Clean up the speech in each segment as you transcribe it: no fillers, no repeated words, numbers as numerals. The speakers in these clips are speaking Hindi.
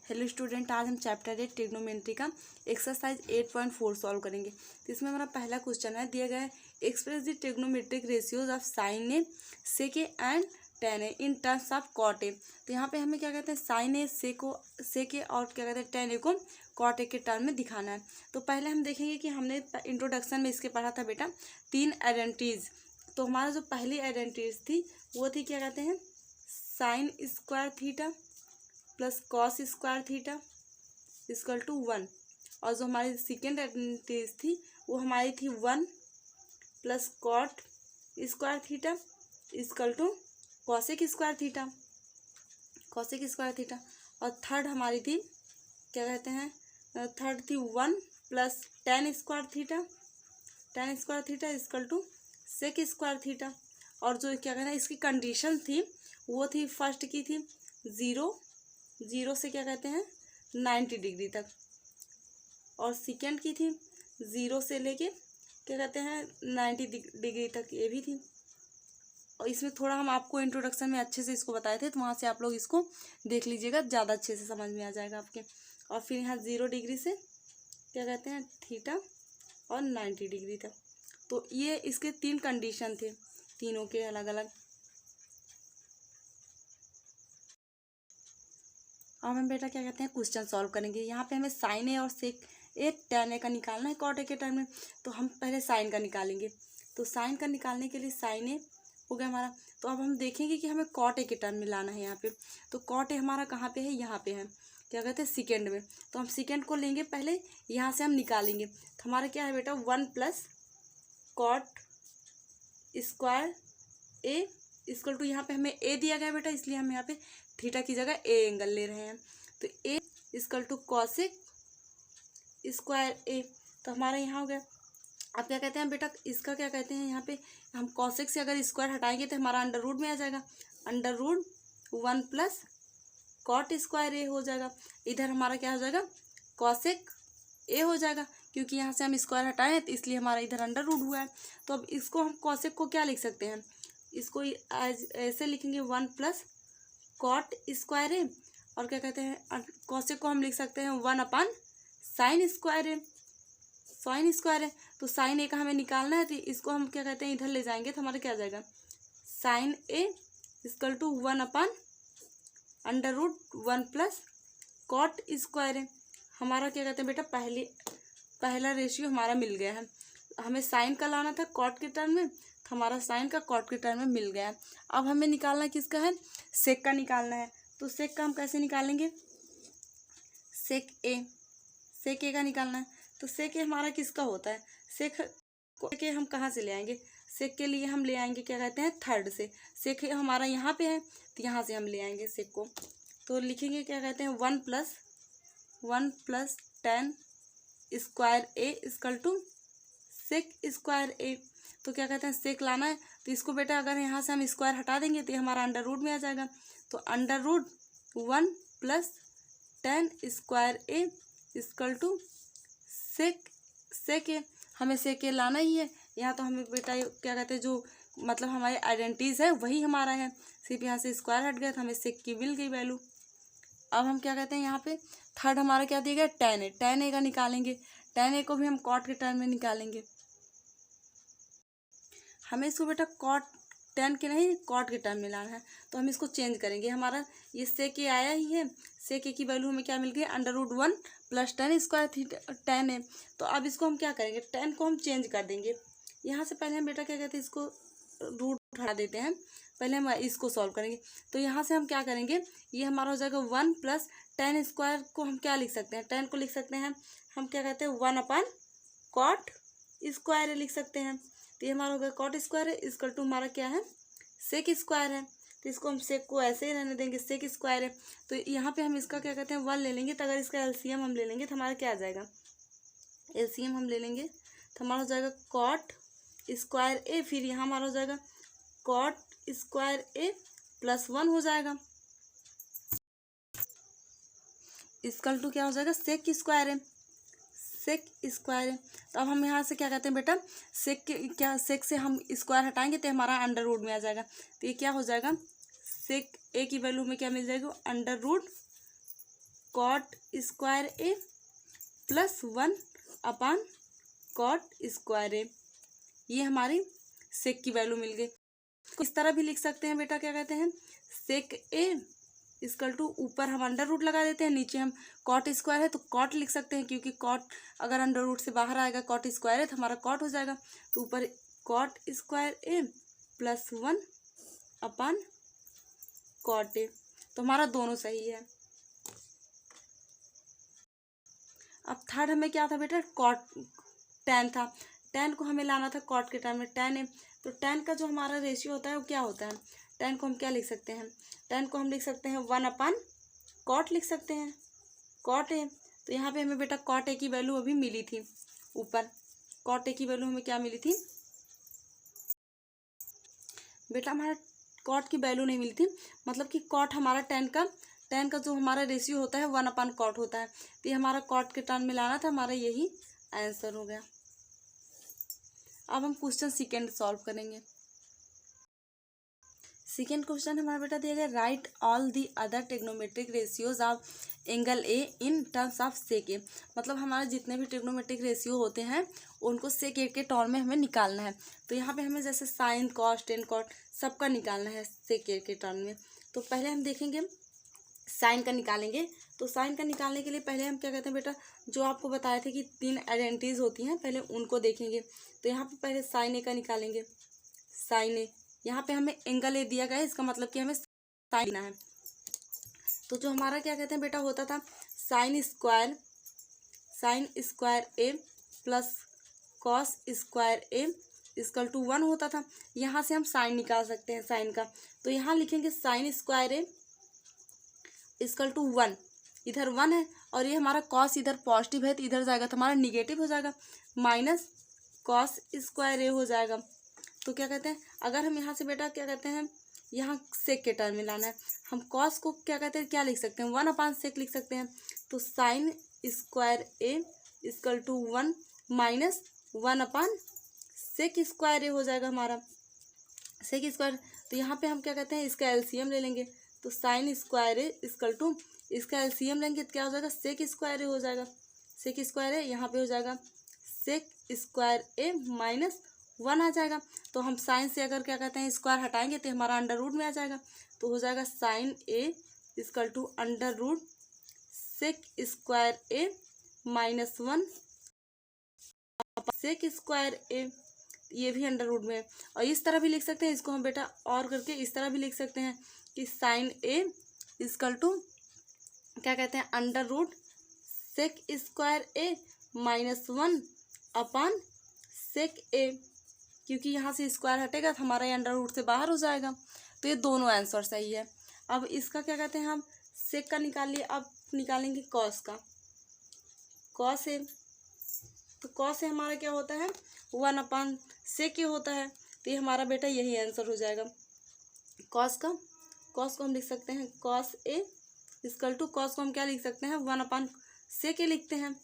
हेलो स्टूडेंट, आज हम चैप्टर 8 ट्रिग्नोमेट्री का एक्सरसाइज 8.4 सॉल्व करेंगे। तो इसमें हमारा पहला क्वेश्चन है, दिया गया है express the trigonometric ratios of sine A, sec A and tan A in terms of cot A. तो यहाँ पे हमें क्या कहते हैं, साइन ए, सेक ए और क्या कहते हैं टेन ए को कॉट ए के टर्म में दिखाना है। तो पहले हम देखेंगे कि हमने इंट्रोडक्शन में इसके पढ़ा था बेटा 3 आइडेंटिटीज। तो हमारा जो पहली आइडेंटिटीज थी वो थी क्या कहते हैं, sine square theta plus cos square theta equal to 1। और जो हमारी सेकेंड आइडेंटिटीज थी वो हमारी थी 1 plus cot square theta equal to cosec square theta. और थर्ड हमारी थी क्या कहते हैं, थर्ड थी 1 plus tan square theta equal to sec square theta. और जो क्या कहते हैं इसकी कंडीशन थी वो थी, फर्स्ट की थी जीरो से क्या कहते हैं 90 डिग्री तक, और सेकेंड की थी 0 से लेके क्या कहते हैं 90 डिग्री तक, ये भी थी। और इसमें थोड़ा हम आपको इंट्रोडक्शन में अच्छे से इसको बताए थे, तो वहाँ से आप लोग इसको देख लीजिएगा, ज़्यादा अच्छे से समझ में आ जाएगा आपके। और फिर यहाँ 0 डिग्री से क्या कहते हैं थीटा और 90 डिग्री तक। तो ये इसके 3 कंडीशन थे, तीनों के अलग अलग। अब हम बेटा क्या कहते हैं क्वेश्चन सॉल्व करेंगे। यहाँ पे हमें साइन ए और सेक ए टेन ए का निकालना है कॉट ए के टर्म में। तो हम पहले साइन का निकालेंगे। तो साइन का निकालने के लिए साइन ए हो गया हमारा। तो अब हम देखेंगे कि हमें कॉट ए के टर्म में लाना है यहाँ पे। तो कॉट ए हमारा कहाँ पे है, यहाँ पे है, क्या कहते हैं सेकेंड में। तो हम सेकेंड को लेंगे पहले, यहाँ से हम निकालेंगे। तो हमारा क्या है बेटा 1 plus cot square A equal to, यहाँ पे हमें ए दिया गया बेटा, इसलिए हम यहाँ पे थीटा की जगह ए एंगल ले रहे हैं। तो ए equal to cosec square A. तो हमारा यहाँ हो गया। अब क्या कहते हैं बेटा, इसका क्या कहते हैं, यहाँ पे हम कॉसेक से अगर स्क्वायर हटाएंगे तो हमारा अंडर रूट में आ जाएगा, under root 1 plus cot square A हो जाएगा। इधर हमारा क्या हो जाएगा कॉसेक ए हो जाएगा, क्योंकि यहाँ से हम स्क्वायर हटाए हैं तो इसलिए हमारा इधर अंडर रूट हुआ है। तो अब इसको हम कॉसेक को क्या लिख सकते हैं, इसको ऐसे लिखेंगे 1 प्लस कॉट स्क्वायर ए, और क्या कहते हैं कॉसेक को हम लिख सकते हैं 1 अपॉन साइन स्क्वायर ए। तो साइन ए का हमें निकालना है, तो इसको हम क्या कहते हैं इधर ले जाएंगे तो हमारा क्या आ जाएगा sine A equal to 1 upon under root 1 plus cot square A. हमारा क्या कहते हैं बेटा पहला रेशियो हमारा मिल गया है। हमें साइन का लाना था कॉट के टर्म में, तो हमारा साइन का कॉट के टर्म में मिल गया। अब हमें निकालना किसका है, सेक का निकालना है। तो सेक का हम कैसे निकालेंगे, सेक ए का निकालना है। तो सेक ए हमारा किसका होता है, सेक ए हम कहाँ से ले आएंगे, सेक के लिए हम ले आएंगे क्या कहते हैं थर्ड से। सेक ए हमारा यहाँ पे है तो यहाँ से हम ले आएंगे सेक को। तो लिखेंगे क्या कहते हैं 1 plus tan square A equal to sec square A. तो क्या कहते हैं सेक लाना है, तो इसको बेटा अगर यहाँ से हम स्क्वायर हटा देंगे तो हमारा अंडर रूट में आ जाएगा। तो under root 1 plus tan square A equal to sec A. हमें सेक ए लाना ही है। यहाँ तो हमें बेटा क्या कहते हैं जो मतलब हमारे आइडेंटिटीज है वही हमारा है, सिर्फ यहाँ से स्क्वायर हट गया तो हमें सेक की मिल गई वैल्यू। अब हम क्या कहते हैं यहाँ पे थर्ड हमारा क्या दिया गया टेन ए का निकालेंगे। टेन ए को भी हम कॉट के टर्म में निकालेंगे। हमें इसको बेटा कॉट टेन के नहीं कॉट के टर्म में लाना है, तो हम इसको चेंज करेंगे। हमारा ये सेक ए आया ही है, सेक ए की वैल्यू हमें क्या मिल गई under root 1 plus tan square theta tan A. तो अब इसको हम क्या करेंगे, टेन को हम चेंज कर देंगे। यहाँ से पहले हम बेटा क्या कहते हैं इसको रूट हटा देते हैं, पहले हम इसको सॉल्व करेंगे। तो यहाँ से हम क्या करेंगे, ये हमारा हो जाएगा 1 प्लस टेन स्क्वायर को हम क्या लिख सकते हैं, टेन को लिख सकते हैं हम क्या कहते हैं 1 अपॉन कॉट स्क्वायर लिख सकते हैं। तो ये हमारा हो गया कॉट स्क्वायर है इक्वल टू हमारा क्या है सेक स्क्वायर है। तो इसको हम सेक को ऐसे ही रहने देंगे, सेक स्क्वायर है। तो यहाँ पे हम इसका क्या कहते हैं 1 ले लेंगे। तो अगर इसका एलसीएम हम ले लेंगे तो हमारा क्या आ जाएगा, एलसीएम हम ले लेंगे तो हमारा हो जाएगा कॉट स्क्वायर ए, फिर यहाँ हमारा हो जाएगा कॉट स्क्वायर ए प्लस 1 हो जाएगा इक्वल टू क्या हो जाएगा सेक स्क्वायर है। तो अब हम यहाँ से क्या कहते हैं बेटा सेक से हम स्क्वायर हटाएंगे तो हमारा अंडर रूट में आ जाएगा। तो ये क्या हो जाएगा सेक ए की वैल्यू में क्या मिल जाएगी under root cot square A plus 1 upon cot square A. ये हमारी सेक की वैल्यू मिल गई। इस तरह भी लिख सकते हैं बेटा, क्या कहते हैं, सेक ए इक्वल टू, ऊपर हम अंडर रूट लगा देते हैं, नीचे हम कॉट स्क्वायर है तो कॉट लिख सकते हैं, क्योंकि कॉट अगर अंडर रूट से बाहर आएगा, कॉट स्क्वायर है तो हमारा कॉट हो जाएगा। तो ऊपर cot square A plus 1 upon cot A. तो हमारा दोनों सही है। अब थर्ड हमें क्या था बेटा, कॉट टेन था। टेन को हमें लाना था कॉट के टर्म में, टेन है। तो टेन का जो हमारा रेशियो होता है वो क्या होता है, टेन को हम क्या लिख सकते हैं, टेन को हम लिख सकते हैं 1 अपान कॉट लिख सकते हैं, कॉट है। तो यहाँ पे हमें बेटा कॉट ए की वैल्यू अभी मिली थी, ऊपर कॉट ए की वैल्यू हमें क्या मिली थी बेटा, हमारा कॉट की वैल्यू नहीं मिली थी, मतलब कि कॉट हमारा टेन का जो हमारा रेशियो होता है 1 अपान कॉट होता है। तो ये हमारा कॉट के टर्म में लाना था, हमारा यही आंसर हो गया। अब हम क्वेश्चन सेकेंड सॉल्व करेंगे। सेकेंड क्वेश्चन हमारा बेटा दिया गया, write all the other trigonometric ratios of angle A in terms of sec A. मतलब हमारे जितने भी ट्रिग्नोमेट्रिक रेशियो होते हैं उनको सेक ए के टर्म में हमें निकालना है। तो यहाँ पे हमें जैसे साइन कॉस टेन कॉट सबका निकालना है सेक ए के टर्म में। तो पहले हम देखेंगे साइन का निकालेंगे। तो साइन का निकालने के लिए पहले हम क्या कहते हैं बेटा, जो आपको बताए थे कि 3 आइडेंटिटीज होती हैं, पहले उनको देखेंगे। तो यहाँ पे पहले साइन ए का निकालेंगे, साइन ए। यहाँ पे हमें एंगल ए दिया गया है, इसका मतलब कि हमें साइन लेना है। तो जो हमारा क्या कहते हैं बेटा होता था, sine square A plus cos square A equal to 1 होता था। यहाँ से हम साइन निकाल सकते हैं साइन का। तो यहाँ लिखेंगे sine square A equal to 1, इधर 1 है और ये हमारा कॉस इधर पॉजिटिव है तो इधर जाएगा तो हमारा निगेटिव हो जाएगा, माइनस कॉस स्क्वायर ए हो जाएगा। तो क्या कहते हैं, अगर हम यहाँ से बेटा क्या कहते हैं, यहाँ सेक के टर्म में लाना है, हम कॉस को क्या कहते हैं, क्या लिख सकते हैं, 1 अपान सेक लिख सकते हैं। तो sine square A equal to 1 minus 1 upon sec square A हो जाएगा हमारा, सेक स्क्वायर। तो यहाँ पे हम क्या कहते हैं, इसका एलसीएम ले लेंगे। तो sine square A equal to, इसका एलसीएम लेंगे तो क्या हो जाएगा, सेक स्क्वायर ए हो जाएगा, सेक स्क्वायर ए यहाँ पे हो जाएगा सेक स्क्वायर ए माइनस 1 आ जाएगा। तो हम साइन से अगर क्या कहते हैं स्क्वायर हटाएंगे तो हमारा अंडर रूट में आ जाएगा। तो हो जाएगा sine A equal to under root sec square A minus 1 sec square A, ये भी अंडर रूट में है। और इस तरह भी लिख सकते हैं इसको हम बेटा, और करके इस तरह भी लिख सकते हैं कि साइन ए इक्वल टू क्या कहते हैं, under root sec square A minus 1 upon सेक ए, क्योंकि यहाँ से स्क्वायर हटेगा तो हमारा ये अंडर रूट से बाहर हो जाएगा। तो ये दोनों आंसर सही है। अब इसका क्या कहते हैं, हम सेक का निकाल लिए, अब निकालेंगे कॉस का। कॉस ए, तो कॉस ए हमारा क्या होता है, 1 अपान सेक ए होता है। तो ये हमारा बेटा यही आंसर हो जाएगा। कॉस को हम लिख सकते हैं cos A equal to, cos को हम क्या लिख सकते हैं, 1 अपान सेक ए लिखते हैं।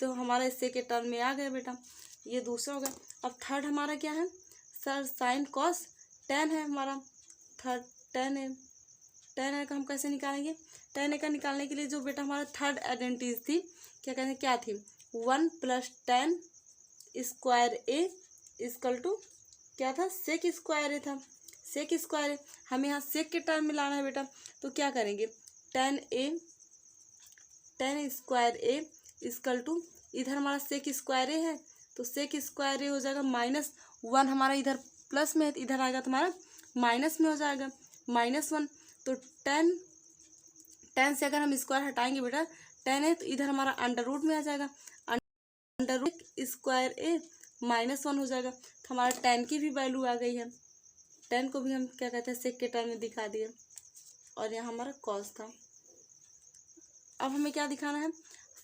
तो हमारा सेक ए टर्म में आ गया बेटा, ये दूसरा हो गया। अब थर्ड हमारा क्या है सर, साइन कॉस टेन है हमारा, थर्ड टेन है का हम कैसे निकालेंगे, टेन ए का निकालने के लिए जो बेटा हमारा थर्ड आइडेंटिटी थी, क्या कहते हैं, क्या थी, 1 plus tan square A equal to क्या था, सेक स्क्वायर ए था, सेक स्क्वायर ए। हमें यहाँ सेक के टर्म में लाना है बेटा। तो क्या करेंगे, tan square A equal to, इधर हमारा सेक स्क्वायर ए है तो सेक स्क्वायर ए हो जाएगा माइनस 1, हमारा इधर प्लस में है तो इधर आएगा तो हमारा माइनस में हो जाएगा, -1। तो टेन से अगर हम स्क्वायर हटाएंगे बेटा, 10 है तो इधर हमारा अंडर रूट में आ जाएगा, अंडर रूट स्क्वायर ए -1 हो जाएगा। तो हमारा 10 की भी वैल्यू आ गई है, 10 को भी हम क्या कहते हैं सेक के टर्म में दिखा दिए। और यहाँ हमारा कॉस था। अब हमें क्या दिखाना है,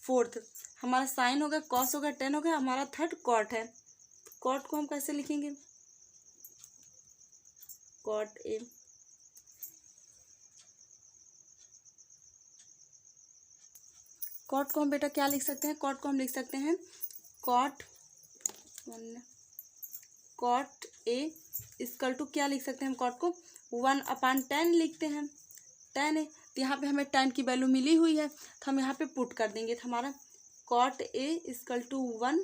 फोर्थ हमारा साइन हो गया, कॉस हो गया, 10 हो गया, हमारा थर्ड कॉट है। कॉट को हम कैसे लिखेंगे, कॉट ए, कॉट को हम बेटा क्या लिख सकते हैं, कॉट को हम लिख सकते हैं कॉट ए इक्वल टू क्या लिख सकते हैं हम, कॉट को 1 अपान 10 लिखते हैं, 10 है तो यहाँ पे हमें tan की वैल्यू मिली हुई है, तो हम यहाँ पे पुट कर देंगे। तो हमारा cot A equal to 1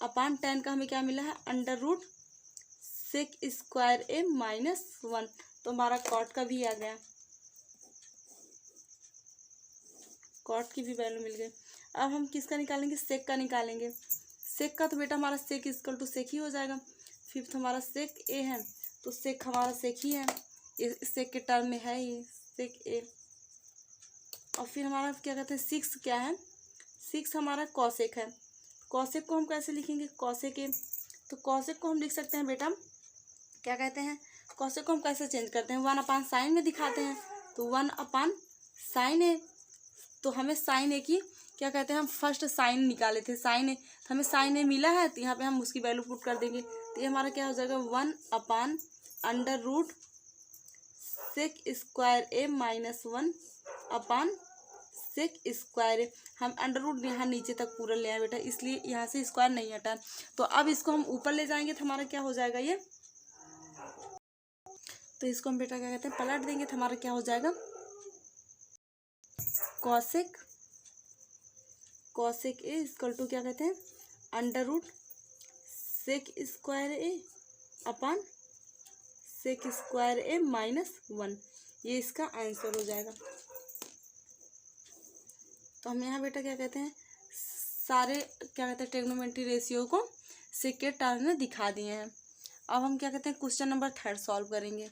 upon tan का हमें क्या मिला है, under root sec square A minus 1। तो हमारा cot का भी आ गया, cot की भी वैल्यू मिल गई। अब हम किसका निकालेंगे, सेक का निकालेंगे। सेक का तो बेटा हमारा सेक इक्वल टू सेक ही हो जाएगा। फिफ्थ हमारा सेक ए है, तो सेक हमारा सेक ही है, सेक के टर्म में है ये सेक ए। और फिर हमारा क्या कहते हैं, 6 क्या है, 6 हमारा कॉसेक है। कॉसेक को हम कैसे लिखेंगे, कॉसेक ए, तो कॉसेक को हम लिख सकते हैं बेटा, क्या कहते हैं, कॉसेक को हम कैसे चेंज करते हैं, 1 अपान साइन में दिखाते हैं। तो 1 अपान साइन ए, तो हमें साइन ए की क्या कहते हैं, हम फर्स्ट साइन निकाले थे साइन ए, तो हमें साइन ए मिला है, तो यहाँ पे हम उसकी वैल्यू पुट कर देंगे। तो ये हमारा क्या हो जाएगा, 1 upon under root sec square A minus 1 upon sec square A. हम अंडर रूट यहाँ नीचे तक पूरा ले आए बेटा, इसलिए यहाँ से स्क्वायर नहीं हटा। तो अब इसको हम ऊपर ले जाएंगे तो हमारा क्या हो जाएगा ये, तो इसको हम बेटा क्या कहते हैं, पलट देंगे। तो हमारा क्या हो जाएगा, cosec cosec A equal to क्या कहते हैं, under root sec square A upon sec square A minus 1। ये इसका आंसर हो जाएगा। तो हम यहाँ बेटा क्या कहते हैं, सारे क्या कहते हैं ट्रिग्नोमेट्री रेशियो को सेक के टर्म में दिखा दिए हैं। अब हम क्या कहते हैं क्वेश्चन नंबर 3 सॉल्व करेंगे।